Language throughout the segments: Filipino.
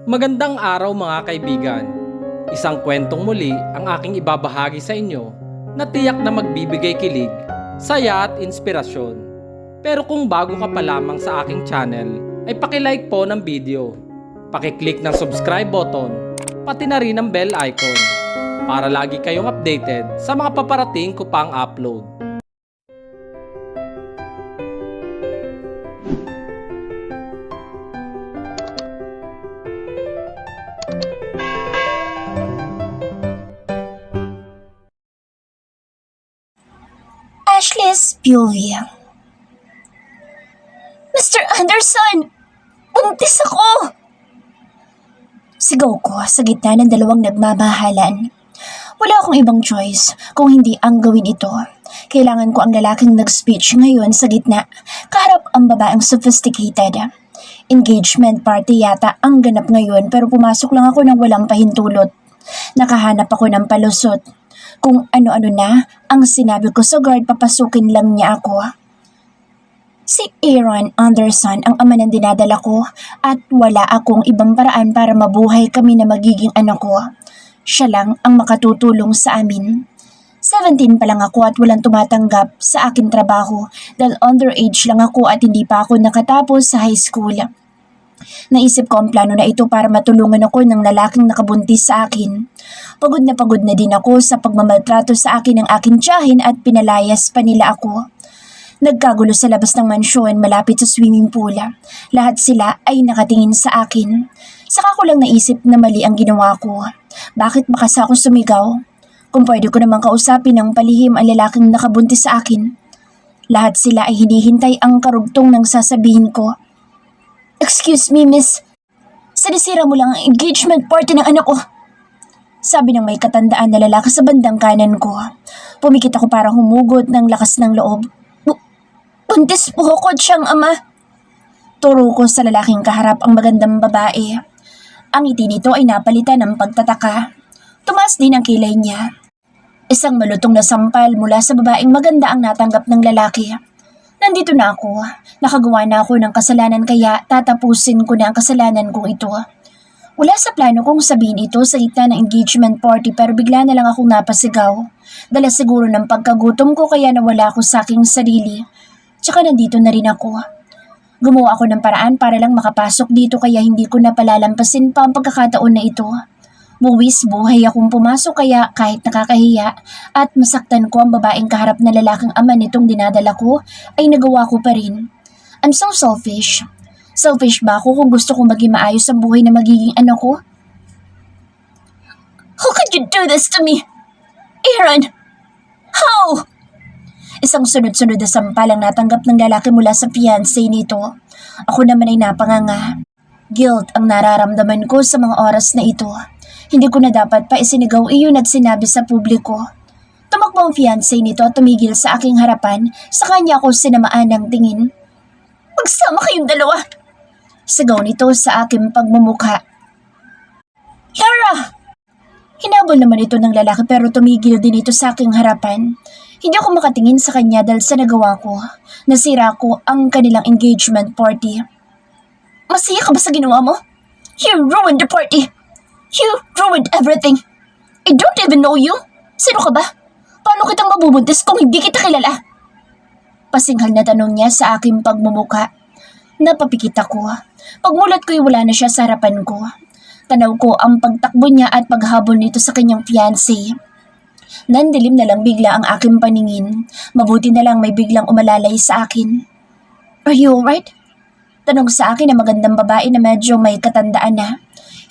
Magandang araw mga kaibigan. Isang kwentong muli ang aking ibabahagi sa inyo na tiyak na magbibigay kilig, saya at inspirasyon. Pero kung bago ka pa lamang sa aking channel, ay pakilike po ng video. Pakiclick ng subscribe button, pati na rin ang bell icon para lagi kayong updated sa mga paparating ko pang upload. Ashley's Julia. Mr. Anderson! Buntis ako! Sigaw ko sa gitna ng dalawang nagmamahalan. Wala akong ibang choice kung hindi ang gawin ito. Kailangan ko ang lalaking nag-speech ngayon sa gitna, kaharap ang babaeng sophisticated. Engagement party yata ang ganap ngayon pero pumasok lang ako ng walang pahintulot. Nakahanap ako ng palusot. Kung ano-ano na ang sinabi ko sa guard, papasukin lang niya ako. Si Aaron Anderson ang ama ng dinadala ko at wala akong ibang paraan para mabuhay kami na magiging anak ko. Siya lang ang makatutulong sa amin. 17 pa lang ako at walang tumatanggap sa aking trabaho dahil underage lang ako at hindi pa ako nakatapos sa high school. Naisip ko ang plano na ito para matulungan ako ng lalaking nakabuntis sa akin. Pagod na din ako sa pagmamaltrato sa akin ng aking tiyahin at pinalayas pa nila ako. Nagkagulo sa labas ng mansyon malapit sa swimming pool. Lahat sila ay nakatingin sa akin. Saka ko lang naisip na mali ang ginawa ko. Bakit ba kasi ako sumigaw? Kung pwede ko namang kausapin ng palihim ang lalaking nakabuntis sa akin. Lahat sila ay hinihintay ang karugtong ng sasabihin ko. Excuse me, miss. Sinisira mo lang ang engagement party ng anak ko. Sabi ng may katandaan na lalaki sa bandang kanan ko. Pumikit ako para humugot ng lakas ng loob. Buntis po ako, siyang ama. Turo ko sa lalaking kaharap ang magandang babae. Ang ngiti nito ay napalitan ng pagtataka. Tumaas din ang kilay niya. Isang malutong na sampal mula sa babaeng maganda ang natanggap ng lalaki. Nandito na ako. Nakagawa na ako ng kasalanan kaya tatapusin ko na ang kasalanan kong ito. Wala sa plano kong sabihin ito sa gitna ng engagement party pero bigla na lang akong napasigaw. Dala siguro ng pagkagutom ko kaya nawala ako sa aking sarili. Tsaka nandito na rin ako. Gumawa ako ng paraan para lang makapasok dito kaya hindi ko napalalampasin pa ang pagkakataon na ito. Buwis buhay akong pumasok kaya kahit nakakahiya at masaktan ko ang babaeng kaharap na lalaking ama nitong dinadala ko ay nagawa ko pa rin. I'm so selfish. Selfish ba ako kung gusto kong maging maayos ang buhay na magiging anak ko? How could you do this to me? Aaron! How? Isang sunod-sunod na sampal ang natanggap ng lalaki mula sa fiancé nito. Ako naman ay napanganga. Guilt ang nararamdaman ko sa mga oras na ito. Hindi ko na dapat pa isinigaw iyon at sinabi sa publiko. Tumakbo ang fiancé nito at tumigil sa aking harapan, sa kanya ako sinamaan ng tingin. Magsama kayong dalawa! Sigaw nito sa aking pagmumukha. Lara! Hinabol naman ito ng lalaki pero tumigil din ito sa aking harapan. Hindi ako makatingin sa kanya dahil sa nagawa ko. Nasira ko ang kanilang engagement party. Masaya ka ba sa ginawa mo? You ruined the party! You ruined everything. I don't even know you. Sino ka ba? Paano kitang mabubuntis kung hindi kita kilala? Pasinghal na tanong niya sa aking pagmumuka. Napapikit ako. Pagmulat ko'y wala na siya sa harapan ko. Tanaw ko ang pagtakbo niya at paghabol nito sa kanyang fiancé. Nandilim na lang bigla ang aking paningin. Mabuti na lang may biglang umalalay sa akin. Are you alright? Tanong sa akin ang magandang babae na medyo may katandaan na.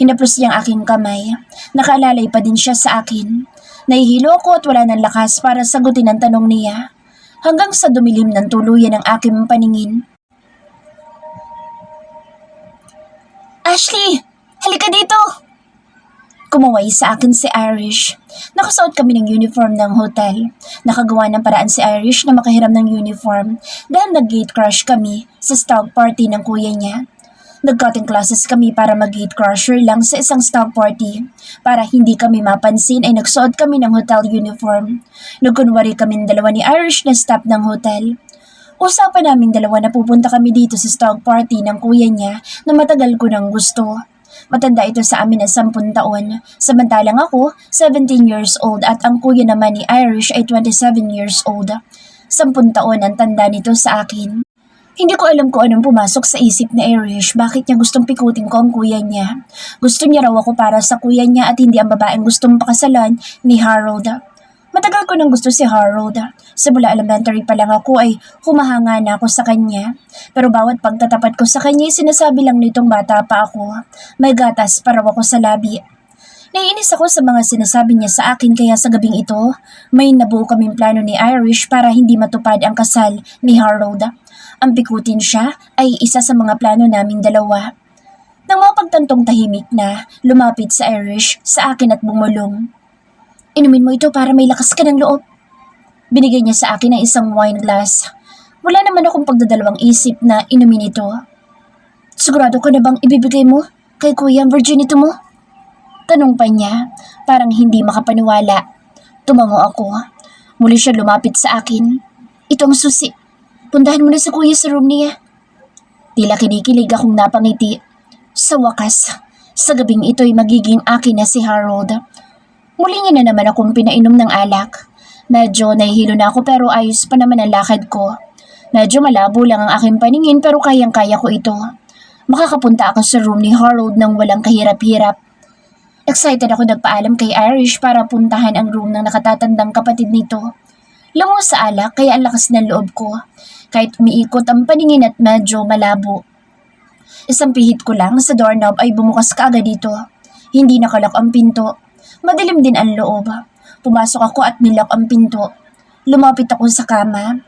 Hinaplos niya ang aking kamay. Nakaalalay pa din siya sa akin. Nahihilo ako at wala ng lakas para sagutin ang tanong niya. Hanggang sa dumilim ng tuluyan ang aking paningin. Ashley! Halika dito! Kumaway sa akin si Irish. Nakasuot kami ng uniform ng hotel. Nakagawa ng paraan si Irish na makahiram ng uniform dahil nag-gate crush kami sa stag party ng kuya niya. Nag-cutting classes kami para mag-gate crusher lang sa isang stag party. Para hindi kami mapansin ay nagsuot kami ng hotel uniform. Nagkunwari kami dalawa ni Irish na staff ng hotel. Usapan namin dalawa na pupunta kami dito sa stag party ng kuya niya na matagal ko nang gusto. Matanda ito sa amin na 10 taon. Samantalang ako, 17 years old at ang kuya naman ni Irish ay 27 years old. 10 taon ang tanda nito sa akin. Hindi ko alam kung anong pumasok sa isip ni Irish, bakit niya gustong pikutin ko ang kuya niya. Gusto niya raw ako para sa kuya niya at hindi ang babaeng gustong pakasalan ni Harold. Matagal ko nang gusto si Harold. Simula elementary pa lang ako ay humahanga na ako sa kanya. Pero bawat pagtatapat ko sa kanya, sinasabi lang nitong bata pa ako. May gatas para ako sa labi. Naiinis ako sa mga sinasabi niya sa akin kaya sa gabing ito, may nabuo kaming plano ni Irish para hindi matupad ang kasal ni Harold. Ang pikutin siya ay isa sa mga plano naming dalawa. Nang mapagtantong tahimik na, lumapit sa Irish sa akin at bumulong. Inumin mo ito para may lakas ka ng loob. Binigay niya sa akin ng isang wine glass. Wala naman akong pagdadalawang isip na inumin ito. Sigurado ka na bang ibibigay mo kay kuya ang virginity mo? Tanong pa niya, parang hindi makapaniwala. Tumango ako. Muli siya lumapit sa akin. Ito ang susi. Puntahan mo na sa kuya sa room niya. Tila kinikilig akong napangiti. Sa wakas, sa gabing ito'y magiging akin na si Harold. Muli niya na naman akong pinainom ng alak. Medyo nahihilo na ako pero ayos pa naman ang lakad ko. Medyo malabo lang ang aking paningin pero kayang-kaya ko ito. Makakapunta ako sa room ni Harold nang walang kahirap-hirap. Excited ako nagpaalam kay Irish para puntahan ang room ng nakatatandang kapatid nito. Lango sa alak kaya ang lakas ng loob ko. Kahit umiikot ang paningin at medyo malabo. Isang pihit ko lang sa doorknob ay bumukas kaagad dito. Hindi nakalak ang pinto. Madilim din ang loob. Pumasok ako at nilak ang pinto. Lumapit ako sa kama.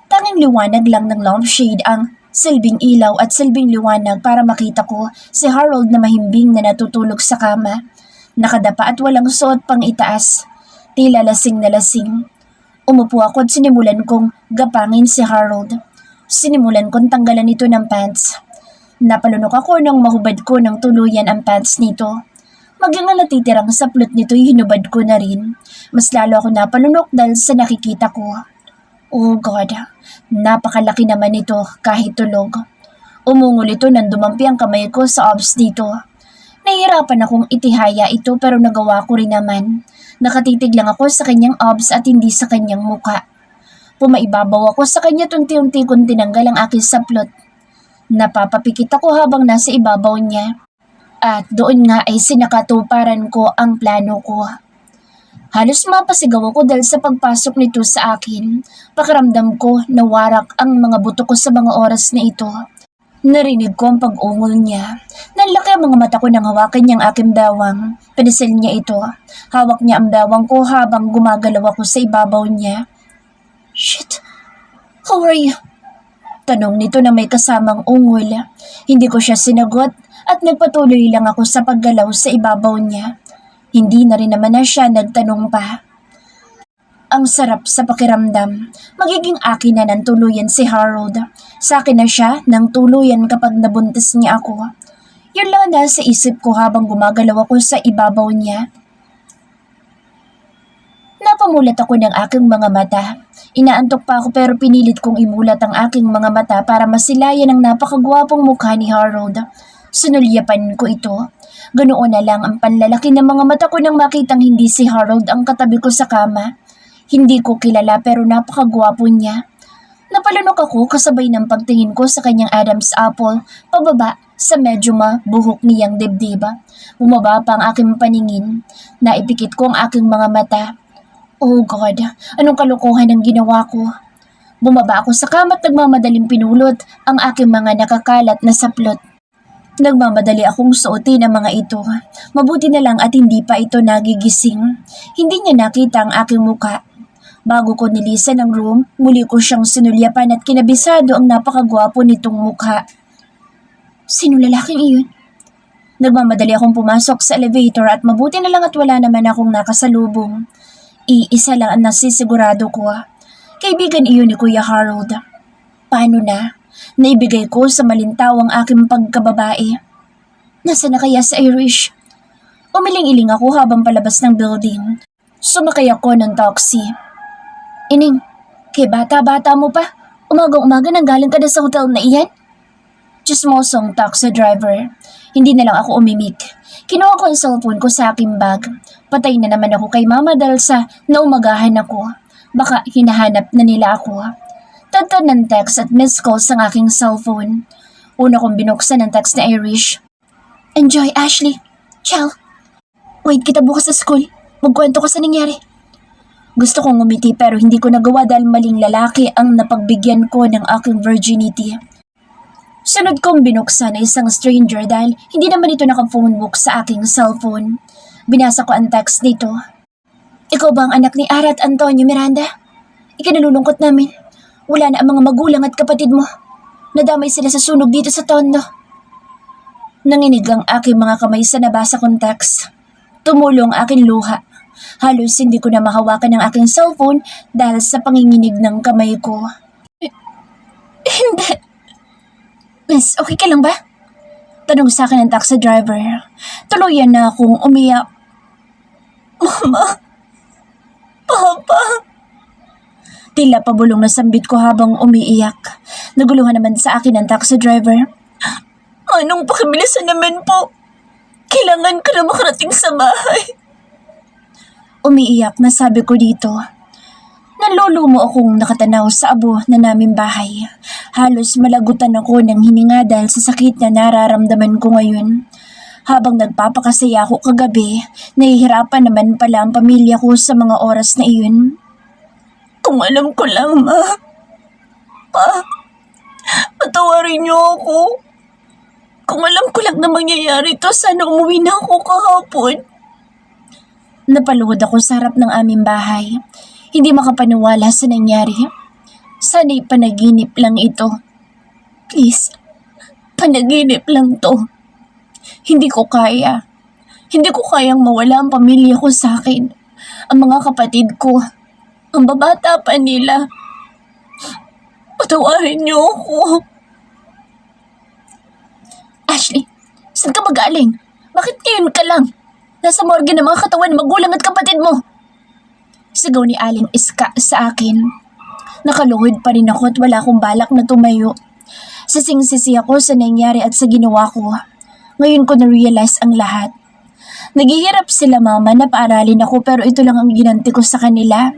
Tanging liwanag lang ng lampshade ang silbing ilaw at silbing liwanag para makita ko si Harold na mahimbing na natutulog sa kama. Nakadapa at walang suot pang itaas. Tila lasing na lasing. Umupo ako at sinimulan kong gapangin si Harold. Sinimulan kong tanggalan ito ng pants. Napalunok ako nang mahubad ko ng tuluyan ang pants nito. Maging ang natitirang saplot nito'y hinubad ko na rin. Mas lalo ako napalunok dahil sa nakikita ko. Oh God, napakalaki naman ito kahit tulog. Umungol ito nang dumampi ang kamay ko sa obs dito. Nahihirapan akong itihaya ito pero nagawa ko rin naman. Nakatitig lang ako sa kanyang obs at hindi sa kanyang muka. Pumaibabaw ako sa kanya at unti-unti kong tinanggal ang aking saplot. Napapapikit ako habang nasa ibabaw niya. At doon nga ay sinakatuparan ko ang plano ko. Halos mapasigaw ako dahil sa pagpasok nito sa akin. Pakiramdam ko na warak ang mga buto ko sa mga oras na ito. Narinig ko ang pag-ungol niya. Nanlaki ang mga mata ko nang hawakan niyang aking bewang. Pinisil niya ito. Hawak niya ang bewang ko habang gumagalaw ako sa ibabaw niya. Shit! How are you? Tanong nito na may kasamang ungol. Hindi ko siya sinagot at nagpatuloy lang ako sa paggalaw sa ibabaw niya. Hindi na rin naman na siya nagtanong pa. Ang sarap sa pakiramdam. Magiging akin na ng tuluyan si Harold. Sa akin na siya ng tuluyan kapag nabuntis niya ako. Yun lang nasa isip ko habang gumagalaw ako sa ibabaw niya. Napamulat ako ng aking mga mata. Inaantok pa ako pero pinilit kong imulat ang aking mga mata para masilayan ang napakagwapong mukha ni Harold. Sinulyapan ko ito. Ganoon na lang ang panlalaki ng mga mata ko nang makitang hindi si Harold ang katabi ko sa kama. Hindi ko kilala pero napakagwapo niya. Napalunok ako kasabay ng pagtingin ko sa kanyang Adam's apple pababa sa medyo mabuhok niyang dibdib. Bumaba pa ang aking paningin. Naipikit ko ang aking mga mata. Oh God, anong kalokohan ang ginawa ko? Bumaba ako sa kama at nagmamadaling pinulot ang aking mga nakakalat na saplot. Nagmamadali akong suotin ang mga ito. Mabuti na lang at hindi pa ito nagigising. Hindi niya nakita ang aking muka. Bago ko nilisan ang room, muli ko siyang sinulyapan at kinabisado ang napakagwapo nitong mukha. Sino lalaking iyon? Nagmamadali akong pumasok sa elevator at mabuti na lang at wala naman akong nakasalubong. Iisa lang ang nasisigurado ko. Kaibigan iyon ni Kuya Harold. Paano na? Naibigay ko sa malintaw ang aking pagkababae. Nasaan na kaya si Irish? Umiling-iling ako habang palabas ng building. Sumakay ako ng taxi. Ining, kay bata-bata mo pa. Umagang-umaga nang galing ka na sa hotel na iyan? Chismosong taxi driver. Hindi na lang ako umimik. Kinuha ko ang cellphone ko sa aking bag. Patay na naman ako kay mama dahil sa naumagahan ako. Baka hinahanap na nila ako. Tagtad ng text at missed calls ang aking cellphone. Una kong binuksan ang text na Irish. Enjoy, Ashley. Ciao. Wait kita bukas sa school. Magkwento ka sa nangyari. Gusto kong ngumiti pero hindi ko nagawa dahil maling lalaki ang napagbigyan ko ng aking virginity. Sunod kong binuksan na isang stranger dahil hindi naman ito naka-phone book sa aking cellphone. Binasa ko ang text nito. Ikaw ba ang anak ni Ara at Antonio Miranda? Ikinalulungkot namin. Wala na ang mga magulang at kapatid mo. Nadamay sila sa sunog dito sa Tondo. Nanginig ang aking mga kamay sa nabasa kong text. Tumulong aking luha. Halos hindi ko na mahawakan ang aking cellphone dahil sa panginginig ng kamay ko. Hindi. Miss, okay ka lang ba? Tanong sa akin ng taxi driver. Tuluyan na akong umiyak. Mama. Papa. Tila pabulong na sambit ko habang umiiyak. Naguluhan naman sa akin ang taxi driver. Anong pakibilisan naman po? Kailangan ko na makarating sa bahay. Umiiyak na sabi ko dito. Nalulumo akong nakatanaw sa abo na naming bahay. Halos malagutan ako ng hininga dahil sa sakit na nararamdaman ko ngayon. Habang nagpapakasaya ako kagabi, nahihirapan naman pala ang pamilya ko sa mga oras na iyon. Kung alam ko lang, Ma. Pa, patawarin niyo ako. Kung alam ko lang na mangyayari to, sana umuwi na ako kahapon. Napaluhod ako sa harap ng aming bahay. Hindi makapaniwala sa nangyari. Sana'y panaginip lang ito. Please, panaginip lang to. Hindi ko kaya. Hindi ko kayang mawala ang pamilya ko sa akin. Ang mga kapatid ko. Ang babata pa nila. Patawarin niyo ako. Ashley, saan ka magaling? Bakit ngayon ka lang? Nasa morgue ng mga katawan ng magulang at kapatid mo. Sigaw ni Aling Iska sa akin. Nakaluhod pa rin ako at wala akong balak na tumayo. Sising-sisi ako sa nangyari at sa ginawa ko. Ngayon ko na-realize ang lahat. Naghihirap sila mama na paaralin ako pero ito lang ang ginanti ko sa kanila.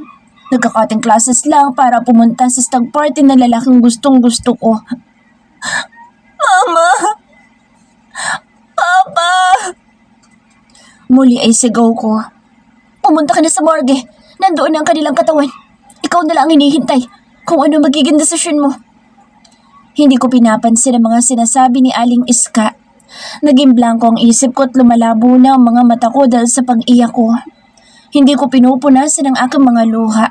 Nagka-cutting classes lang para pumunta sa stag party na lalaking gustong-gusto ko. Mama! Papa! Muli ay sigaw ko. Pumunta ka na sa morgue. Nandoon ang kanilang katawan. Ikaw na lang ang hinihintay kung ano magiging desisyon mo. Hindi ko pinapansin ang mga sinasabi ni Aling Iska. Naging blanko ang isip ko at lumalabo na ang mga mata ko dahil sa pag-iyak ko. Hindi ko pinupunasan ang aking mga luha.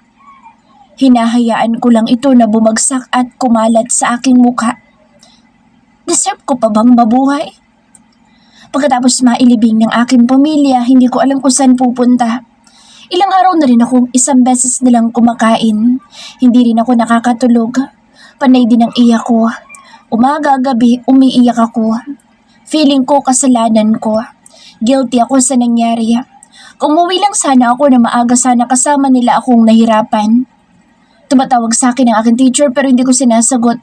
Hinahayaan ko lang ito na bumagsak at kumalat sa aking mukha. Deserve ko pa bang mabuhay? Pagkatapos mailibing ng aking pamilya, hindi ko alam kung saan pupunta. Ilang araw na rin akong isang beses nilang kumakain. Hindi rin ako nakakatulog. Panay din ang iyak ko. Umaga, gabi, umiiyak ako. Feeling ko kasalanan ko. Guilty ako sa nangyari. Umuwi lang sana ako na maaga sana kasama nila akong nahirapan. Tumatawag sa akin ang aking teacher pero hindi ko sinasagot.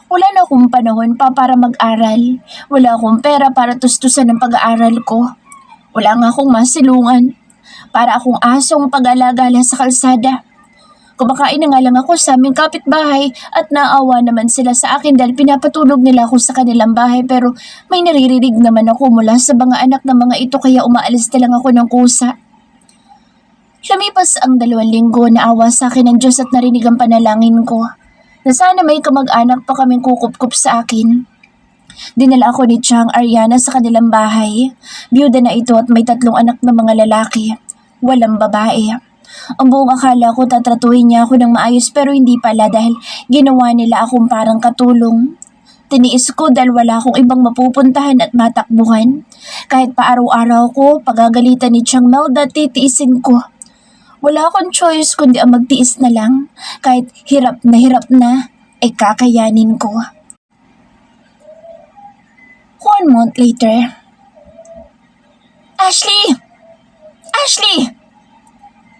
Wala na akong panahon pa para mag-aral. Wala akong pera para tustusan ng pag-aaral ko. Wala nga akong masilungan. Para akong asong pag-alagala sa kalsada. Kumakain na nga lang ako sa aming kapitbahay at naawa naman sila sa akin dahil pinapatulog nila ako sa kanilang bahay pero may naririnig naman ako mula sa mga anak ng mga ito kaya umaalis na lang ako ng kusa. Lumipas ang 2 linggo, naawa sa akin ng Diyos at narinig ang panalangin ko na sana may kamag-anak pa kaming kukup-kup sa akin. Dinala ako ni Chang Ariana sa kanilang bahay. Biyuda na ito at may 3 anak na mga lalaki. Walang babae. Ang buong akala ko tatratuhin niya ako ng maayos pero hindi pala dahil ginawa nila akong parang katulong. Tiniis ko dahil wala akong ibang mapupuntahan at matakbuhan. Kahit pa araw-araw ko pagagalitan ni Chang Melda, titiisin ko. Wala akong choice kundi ang magtiis na lang. Kahit hirap na, ay kakayanin ko. 1 month later. Ashley! Ashley!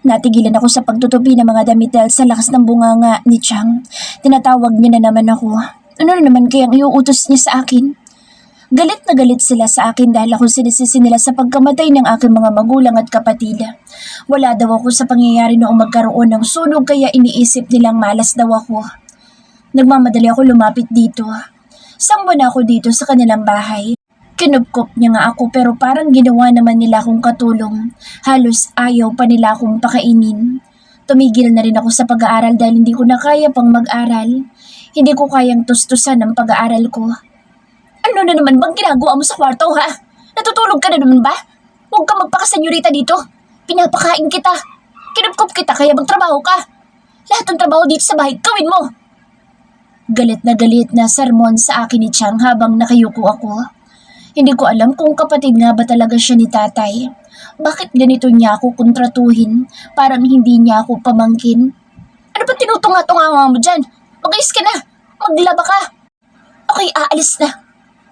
Natigilan ako sa pagtutupi ng mga damit dahil sa lakas ng bunganga ni Chang. Tinatawag niya na naman ako. Ano na naman kayang iuutos niya sa akin? Galit na galit sila sa akin dahil ako sinisisi nila sa pagkamatay ng aking mga magulang at kapatid. Wala daw ako sa pangyayari noong magkaroon ng sunog kaya iniisip nilang malas daw ako. Nagmamadali ako lumapit dito. Isang buwan ako dito sa kanilang bahay. Kinupkop niya nga ako pero parang ginawa naman nila akong katulong. Halos ayaw pa nila akong pakainin. Tumigil na rin ako sa pag-aaral dahil hindi ko na kaya pang mag-aral. Hindi ko kayang tustusan ang pag-aaral ko. Ano na naman bang ginagawa mo sa kwarto, ha? Natutulog ka na naman ba? Huwag ka magpakasenyorita dito. Pinapakain kita. Kinupkop kita kaya magtrabaho ka. Lahat ng trabaho dito sa bahay, gawin mo. Galit na sermon sa akin ni Chang habang nakayuko ako. Hindi ko alam kung kapatid nga ba talaga siya ni tatay. Bakit ganito niya ako kontratuhin? Parang hindi niya ako pamangkin. Ano ba tinutunga-tunga mo dyan? Mag-ayos ka na. Maglaba ka. Okay, aalis na.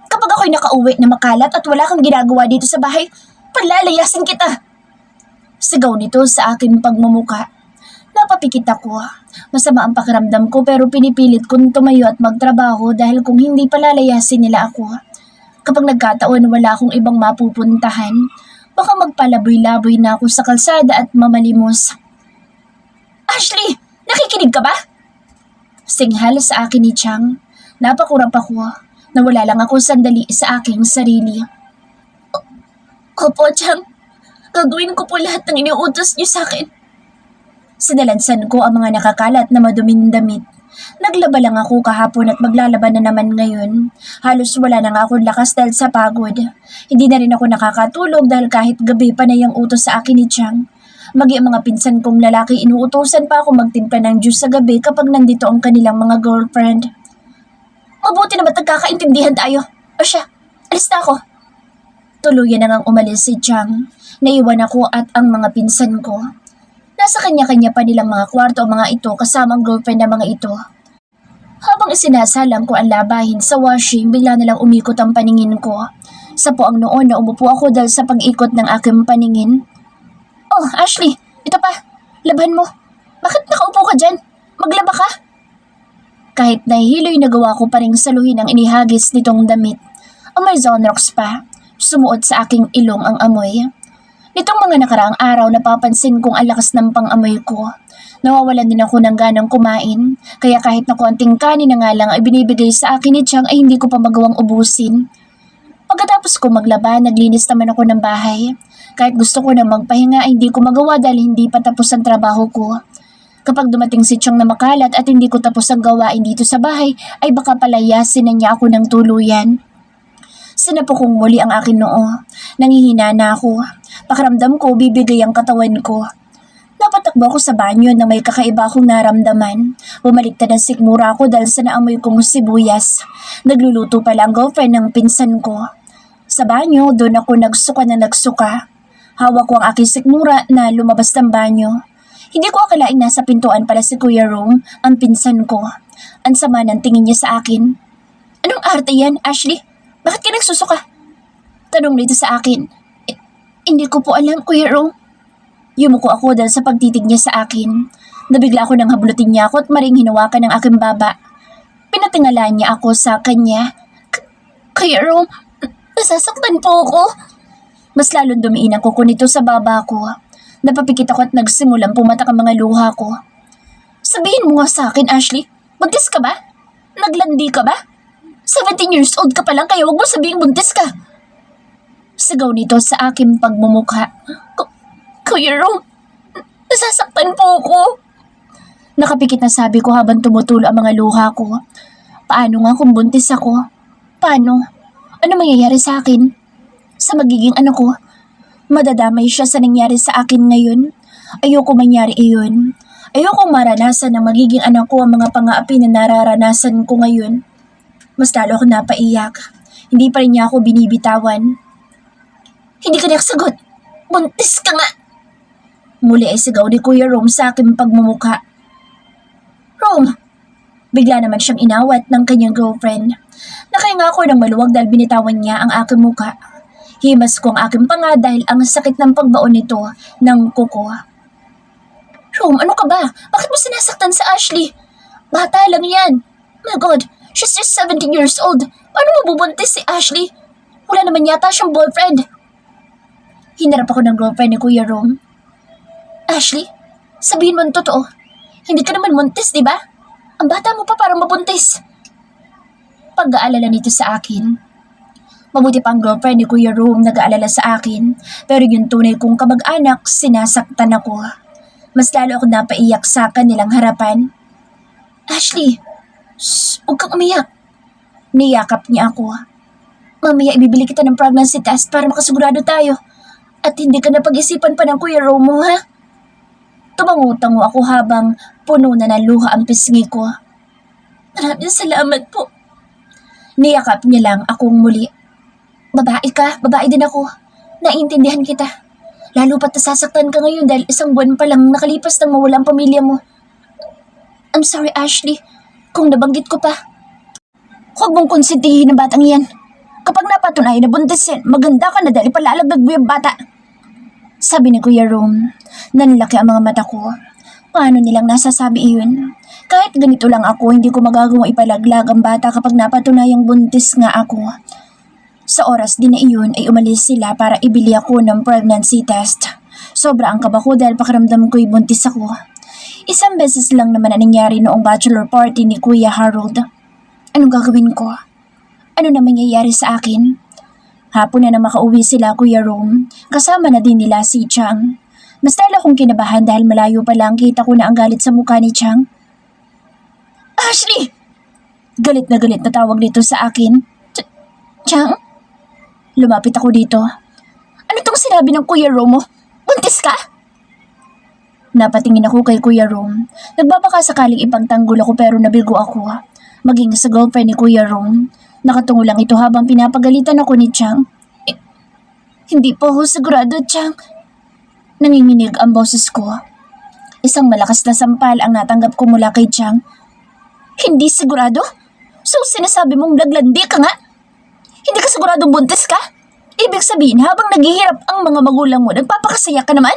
Kapag ako'y nakauwi na makalat at wala kang ginagawa dito sa bahay, palalayasin kita. Sigaw nito sa aking pagmumuka. Napapikit ako. Masama ang pakiramdam ko pero pinipilit kong tumayo at magtrabaho dahil kung hindi palalayasin nila ako. Kapag nagkataon wala akong ibang mapupuntahan, baka magpalaboy-laboy na ako sa kalsada at mamalimos. Ashley, nakikinig ka ba? Singhal sa akin ni Chang. Napakurap ako. Nawala lang ako sandali sa aking sarili. Opo, Chang. Gagawin ko po lahat ng iniutos niyo sa akin. Sinalansan ko ang mga nakakalat na maduming damit. Naglaba lang ako kahapon at maglalaban na naman ngayon. Halos wala na nga akong lakas dahil sa pagod. Hindi na rin ako nakakatulog dahil kahit gabi pa na yung utos sa akin ni Chang. Magi ang mga pinsan kong lalaki inuutosan pa ako magtimpla ng juice sa gabi kapag nandito ang kanilang mga girlfriend. Mabuti naman nagkakaintindihan tayo. O siya, alis na ako. Tuluyan na ngang umalis si Chang. Naiwan ako at ang mga pinsan ko. Nasa kanya-kanya pa nilang mga kwarto ang mga ito kasama ang girlfriend ng mga ito. Habang isinasalang ko ang labahin sa washing, bigla nalang umikot ang paningin ko. Sa poang noon na umupo ako dahil sa pag-ikot ng aking paningin. Oh, Ashley, ito pa. Laban mo. Bakit nakaupo ka dyan? Maglaba ka? Kahit nahihiloy nagawa ko pa ring saluhin ang inihagis nitong damit. Amoy Zonrox pa. Sumuot sa aking ilong ang amoy. Nitong mga nakaraang araw napapansin kong ang lakas ng pang-amoy ko. Nawawalan din ako ng ganang kumain. Kaya kahit na konting kanin na nga lang ay binibigay sa akin ni Chang ay hindi ko pa magawang ubusin. Pagkatapos ko maglaba, naglinis naman ako ng bahay. Kahit gusto ko na magpahinga ay hindi ko magawa dahil hindi pa tapos ang trabaho ko. Kapag dumating si Chang na makalat at hindi ko tapos ang gawain dito sa bahay, ay baka palayasin na niya ako ng tuluyan. Sinapo kong muli ang akin noo. Nangihina na ako. Pakiramdam ko, bibigay ang katawan ko. Napatakbo ako sa banyo na may kakaiba akong naramdaman. Bumaliktad ang sikmura ako dahil sa naamoy kong sibuyas. Nagluluto pala ang girlfriend ng pinsan ko. Sa banyo, doon ako nagsuka na nagsuka. Hawak ko ang aking sikmura na lumabas ng banyo. Hindi ko akalaing nasa pintuan pala si Kuya Rome, ang pinsan ko. Ang sama ng tingin niya sa akin. Anong arte yan, Ashley? Bakit ka nagsusuka? Tanong nito sa akin. Hindi ko po alam, Kuya Rome. Yumuko ako dahil sa pagtitig niya sa akin. Nabigla ako nang hablutin niya ako at maring hinawakan ng aking baba. Pinatingalaan niya ako sa kanya. Kuya Rome, nasasaktan po ako. Mas lalong dumiin ang kuko nito sa baba ko. Napapikit ako at nagsimulang pumatak ang mga luha ko. Sabihin mo nga sa akin, Ashley, buntis ka ba? Naglandi ka ba? 17 years old ka pa lang kaya wag mo sabihin buntis ka. Sigaw nito sa aking pagmumukha. Kuya Rome, nasasaktan po ako. Nakapikit na sabi ko habang tumutulo ang mga luha ko. Paano nga kung buntis ako? Paano? Ano mangyayari sa akin? Sa magiging ano ko? Madadamay siya sa nangyari sa akin ngayon. Ayoko mangyari iyon. Ayoko maranasan na magiging anak ko ang mga pang-aapi na nararanasan ko ngayon. Mas lalo ako napaiyak. Hindi pa rin niya ako binibitawan. Hindi ka nakasagot. Buntis ka nga. Muli ay sigaw ni Kuya Rome sa aking pagmumukha. Rome! Bigla naman siyang inawat ng kanyang girlfriend. Nakahinga ako ng maluwag dahil binitawan niya ang aking muka. Himas ko ang aking panga dahil ang sakit ng pagbaon nito ng kuko. Rome, ano ka ba? Bakit mo sinasaktan sa Ashley? Bata lang yan. My God, she's just 17 years old. Paano mabubuntis si Ashley? Wala naman yata siyang boyfriend. Hinarap ako ng girlfriend ni Kuya Rom. Ashley, sabihin mo ang totoo. Hindi ka naman buntis, di ba? Ang bata mo pa parang mabuntis. Pag-aalala nito sa akin. Mabuti pa ang girlfriend ni Kuya Rom nag-aalala sa akin, pero yung tunay kong kamag-anak, sinasaktan ako. Mas lalo ako napaiyak sa kanilang harapan. Ashley, shh, huwag kang umiyak. Niyakap niya ako. Mamaya ibibili kita ng pregnancy test para makasigurado tayo. At hindi ka na pag-isipan pa ng Kuya Rom mo, ha? Tumangutango ako habang puno na ng luha ang pisngi ko. Maraming salamat po. Niyakap niya lang akong muli. Babae ka, babae din ako. Naiintindihan kita. Lalo pat nasasaktan ka ngayon dahil isang buwan pa lang nakalipas nang mawala ang pamilya mo. I'm sorry, Ashley, kung nabanggit ko pa. Huwag mong konsentihin ang batang yan. Kapag napatunayan na buntis yan, maganda ka na dahil palalagdag mo yung bata. Sabi ni Kuya Rom, nanlaki ang mga mata ko. Paano nilang nasasabi iyon? Kahit ganito lang ako, hindi ko magagawang ipalaglag ang bata kapag napatunayang buntis nga ako. Sa oras din na iyon ay umalis sila para ibili ako ng pregnancy test. Sobra ang kaba ko dahil pakiramdam ko'y buntis ako. Isang beses lang naman ang nangyari noong bachelor party ni Kuya Harold. Anong gagawin ko? Ano na mangyayari sa akin? Hapon na makauwi sila, Kuya Rom. Kasama na din nila si Chang. Mas lalo akong kinabahan dahil malayo pa lang kita ko na ang galit sa mukha ni Chang. Ashley! Galit na tawag dito sa akin. Chang? Lumapit ako dito. Ano tong sinabi ng Kuya Rom mo? Buntis ka? Napatingin ako kay Kuya Rom. Nagbabaka sakaling ipagtanggol ako pero nabigo ako. Maging sa girlfriend ni Kuya Rom. Nakatungo lang ito habang pinapagalitan ako ni Chang. Hindi po ako sigurado, Chang. Nanginginig ang boses ko. Isang malakas na sampal ang natanggap ko mula kay Chang. Hindi sigurado? So sinasabi mong naglandi ka nga? Hindi ka siguradong buntis ka? Ibig sabihin habang naghihirap ang mga magulang mo, nagpapakasaya ka naman?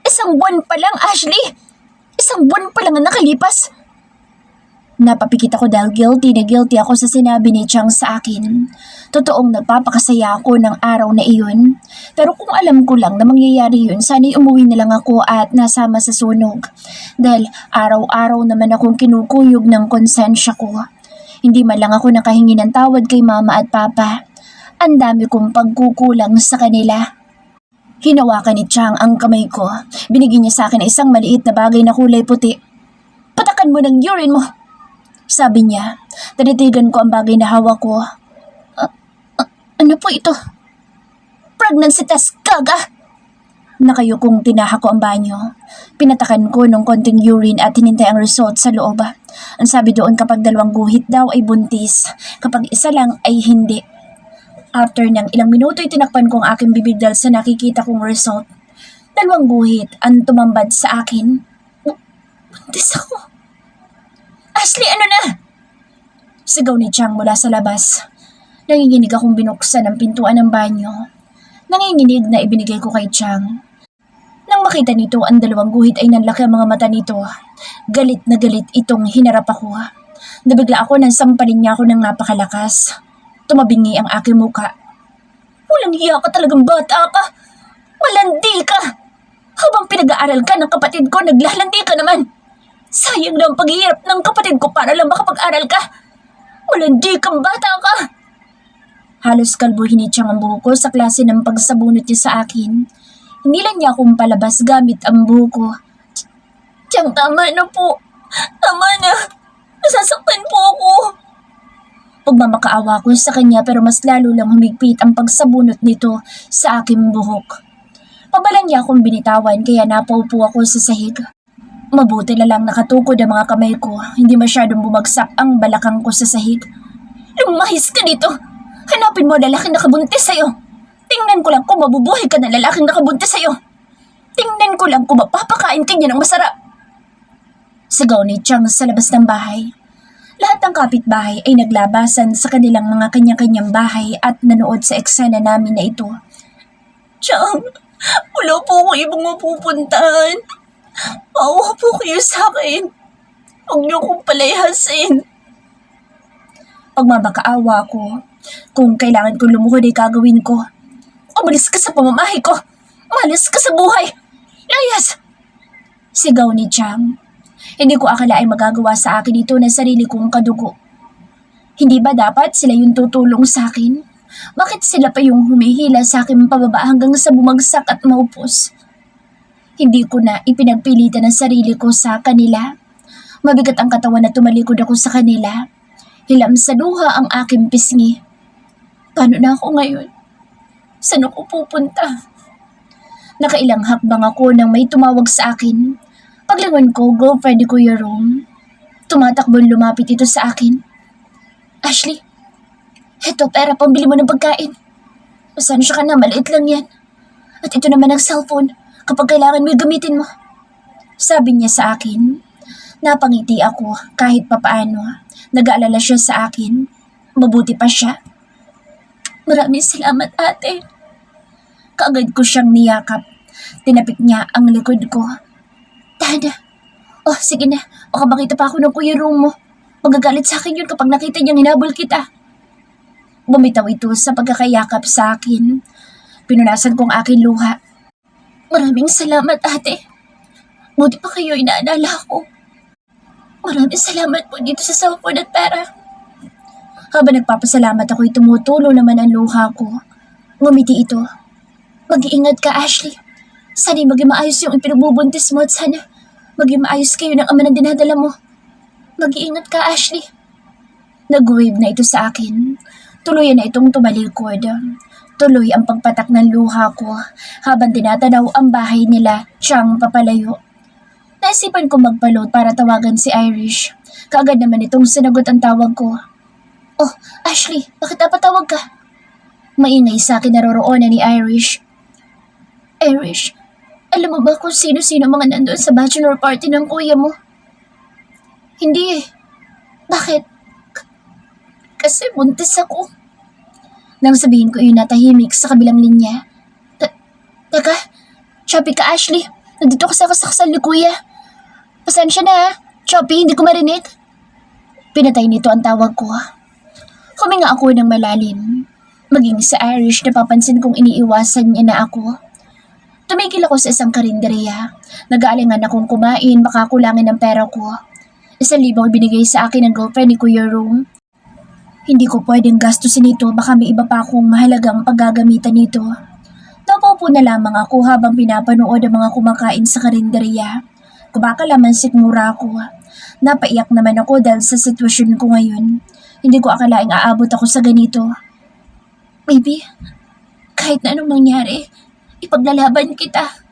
Isang buwan pa lang, Ashley! Isang buwan pa lang ang nakalipas. Napapikit ako dahil guilty na guilty ako sa sinabi ni Chang sa akin. Totoong nagpapakasaya ako ng araw na iyon. Pero kung alam ko lang na mangyayari yun, sana'y umuwi na lang ako at nasama sa sunog. Dahil araw-araw naman akong kinukuyog ng konsensya ko. Hindi man lang ako nakahingi ng tawad kay mama at papa. Ang dami kong pagkukulang sa kanila. Hinawakan ni Chang ang kamay ko. Binigyan niya sa akin isang maliit na bagay na kulay puti. Patakan mo ng urine mo! Sabi niya. Tinitigan ko ang bagay na hawak ko. Ano po ito? Pregnancy test, gaga! Nakayukong tinaha ko ang banyo. Pinatakan ko ng konting urine at hinintay ang result sa loob. Ang sabi doon kapag 2 guhit daw ay buntis, kapag isa lang ay hindi. After ng ilang minuto ay tinakpan ko ang aking bibig dahil sa nakikita kong result. 2 guhit ang tumambad sa akin. Buntis ako. Ashley, ano na? Sigaw ni Chang mula sa labas. Nanginginig akong binuksan ang pintuan ng banyo. Nanginginig na ibinigay ko kay Chang. Nang makita nito ang 2 guhit ay nanlaki ang mga mata nito. Galit na galit itong hinarap ako. Nabigla ako nang sampalin niya ako ng napakalakas. Tumabingi ang aking muka. Walang hiya ka talagang bata ka. Malandi ka. Habang pinag-aaral ka ng kapatid ko, naglalandi ka naman. Sayang na ang paghihirap ng kapatid ko para lang makapag-aral ka. Malandi kang bata ka. Halos kalbuhin ni Chang ang buhok ko sa klase ng pagsabunot niya sa akin. Hinilan niya akong palabas gamit ang buhok ko. Chang, tama na po. Tama na. Nasasaktan po ako. Pagmamakaawa ko sa kanya pero mas lalo lang humigpit ang pagsabunot nito sa aking buhok. Pabalan niya akong binitawan kaya napaupo ako sa sahig. Mabuti na lang nakatukod ang mga kamay ko. Hindi masyadong bumagsak ang balakang ko sa sahig. Lumahis ka dito. Hanapin mo ang lalaking nakabuntis sa'yo. Tingnan ko lang kung mabubuhay ka ng lalaking nakabuntis sa'yo. Tingnan ko lang kung mapapakain ka niya ng masarap. Sigaw ni Chang sa labas ng bahay. Lahat ng kapitbahay ay naglabasan sa kanilang mga kanya-kanyang bahay at nanood sa eksena namin na ito. Chang, wala po ako ibang mapupuntahan. Maawa po kayo sa akin. Huwag niyo akong palayasin. Pagmamakaawa ko, Kung kailangan ko lumuhod ay gagawin ko. Umalis ka sa pamamahay ko! Umalis ka sa buhay! Layas! Sigaw ni Chang. Hindi ko akalaing magagawa sa akin ito ng sarili kong kadugo. Hindi ba dapat sila yung tutulong sa akin? Bakit sila pa yung humihila sa akin pababa hanggang sa bumagsak at maupos? Hindi ko na ipinagpilitan ang sarili ko sa kanila. Mabigat ang katawan na tumalikod ako sa kanila. Hilam sa luha ang aking pisngi. Paano na ako ngayon? Saan ako pupunta? Nakailang hakbang ako nang may tumawag sa akin. Paglingon ko, girlfriend ko yung room. Tumatakbong lumapit ito sa akin. Ashley, eto pera pambili mo ng pagkain. Pasensya ka na, maliit lang yan. At ito naman ang cellphone kapag kailangan mo gamitin mo. Sabi niya sa akin. Napangiti ako kahit papaano. Nag-aalala siya sa akin. Mabuti pa siya. Maraming salamat, ate. Kaagad ko siyang niyakap. Tinapik niya ang likod ko. Tana. Oh, sige na. Baka makita pa ako ng kuya room mo. Magagalit sa akin yun kapag nakita niyang hinabol kita. Bumitaw ito sa pagkakayakap sa akin. Pinunasan kong aking luha. Maraming salamat, ate. Buti pa kayo inaalala ko. Maraming salamat po dito sa cellphone at pera. Habang nagpapasalamat ako'y tumutulo naman ang luha ko. Ngumiti ito. Mag-iingat ka, Ashley. Sana'y maging maayos yung ipinagbubuntis mo at sana maging maayos kayo ng ama ng dinadala mo. Mag-iingat ka, Ashley. Nag-wave na ito sa akin. Tuluyan na itong tumalikod. Tuloy ang pagpatak ng luha ko habang tinatanaw ang bahay nila siyang papalayo. Naisipan ko magpaload para tawagan si Irish. Kaagad naman itong sinagot ang tawag ko. Oh, Ashley, bakit napatawag ka? Maingay sa akin naroroonan ni Irish. Irish, alam mo ba kung sino-sino mga nandoon sa bachelor party ng kuya mo? Hindi eh. Bakit? Kasi buntis ako. Nang sabihin ko yun natahimik sa kabilang linya. Teka, choppy ka, Ashley. Nandito kasi ako sa kasal ni kuya. Pasensya na ha. Choppy, hindi ko marinig. Pinatay nito ang tawag ko. Huminga ako ng malalim. Maging sa Irish napapansin kong iniiwasan niya na ako. Tumigil ako sa isang karinderya. Nag-aalingan akong kumain, baka kulangin ng pera ko. 1,000 binigay sa akin ng girlfriend ni Kuya Room. Hindi ko pwedeng gastusin ito, baka may iba pa akong mahalagang paggagamitan nito. Napaupo na lamang ako habang pinapanood ang mga kumakain sa karinderya. Kumakalaman sikmura ako. Napaiyak naman ako dahil sa sitwasyon ko ngayon. Hindi ko akalaing aabot ako sa ganito. Baby, kahit na anong mangyari, ipaglalaban kita.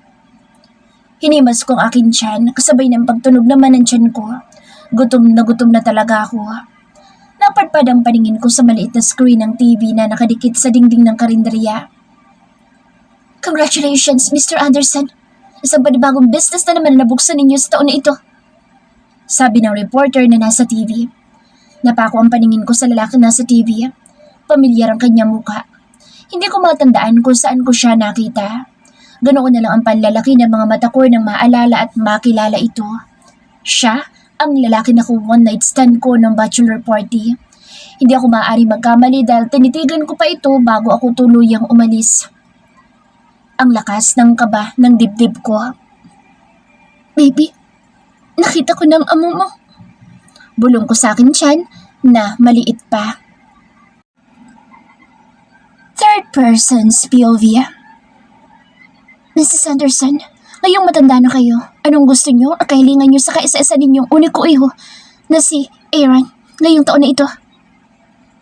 Hinimas kong aking tiyan, kasabay ng pagtunog naman ng tiyan ko. Gutom na talaga ako. Napadpad ang paningin ko sa maliit na screen ng TV na nakadikit sa dingding ng karinderya. Congratulations, Mr. Anderson. Isang panibagong business na naman na nabuksan ninyo sa taon na ito. Sabi ng reporter na nasa TV. Napako ang paningin ko sa lalaki nasa TV. Pamilyar ang kanyang muka. Hindi ko matandaan kung saan ko siya nakita. Ganoon na lang ang panlalaki ng mga mata ko nang maalala at makilala ito. Siya ang lalaki na kung one night stand ko ng bachelor party. Hindi ako maaari magkamali dahil tinitigan ko pa ito bago ako tuluyang umalis. Ang lakas ng kaba ng dibdib ko. Baby, nakita ko ng amo mo. Bulong ko sa akin tiyan na maliit pa. Third person's POV. Mrs. Anderson, ngayong matanda na kayo, anong gusto nyo at kahilingan nyo sa kaisa-isa ninyong uniko iho na si Aaron ngayong taon na ito?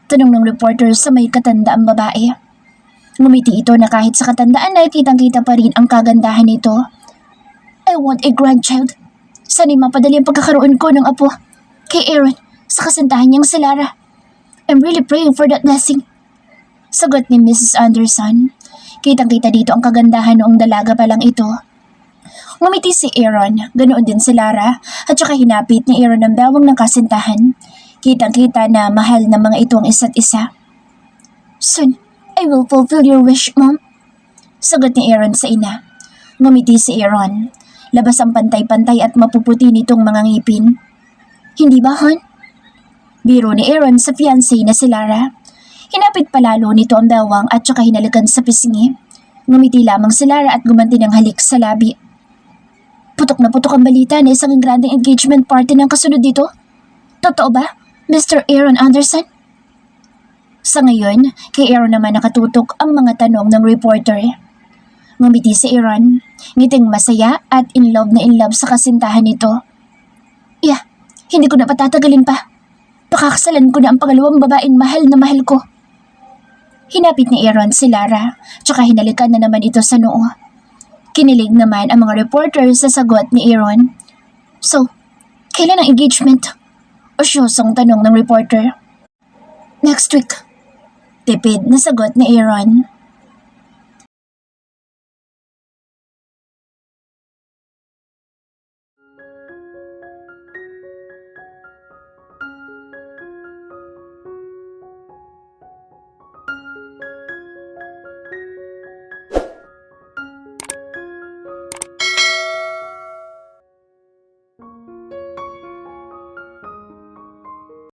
Tanong ng reporter sa may katandaang babae. Ngumiti ito na kahit sa katandaan ay kitang-kita pa rin ang kagandahan nito. I want a grandchild. Sana'y mapadali ang pagkakaroon ko ng apo kay Aaron sa kasintahan niyang si Lara. I'm really praying for that blessing. Sagot ni Mrs. Anderson. Kitang-kita dito ang kagandahan noong dalaga pa lang ito. Ngumiti si Aaron, ganoon din si Lara, at saka hinapit ni Aaron ang bewang ng kasintahan. Kitang-kita na mahal na mga ito ang isa't isa. Son, I will fulfill your wish, Mom. Sagot ni Aaron sa ina. Ngumiti si Aaron. Labas ang pantay-pantay at mapuputi nitong mga ngipin. Hindi ba, hon? Biro ni Aaron sa fiancé na si Lara. Hinapit palalo nito ang bewang at saka hinalikan sa pisngi. Ngumiti lamang si Lara at gumanti ng halik sa labi. Putok na putok ang balita na isang granding engagement party ng kasunod dito. Totoo ba, Mr. Aaron Anderson? Sa ngayon, kay Aaron naman nakatutok ang mga tanong ng reporter. Ngumiti si Aaron, ngiting masaya at in love sa kasintahan nito. Yeah, hindi ko na patatagalin pa. Pakakasalan ko na ang pangalawang babaeng mahal na mahal ko. Hinapit ni Aaron si Lara, tsaka hinalikan na naman ito sa noo. Kinilig naman ang mga reporter sa sagot ni Aaron. So, kailan ang engagement? Osyosong tanong ng reporter. Next week. Tipid na sagot ni Aaron.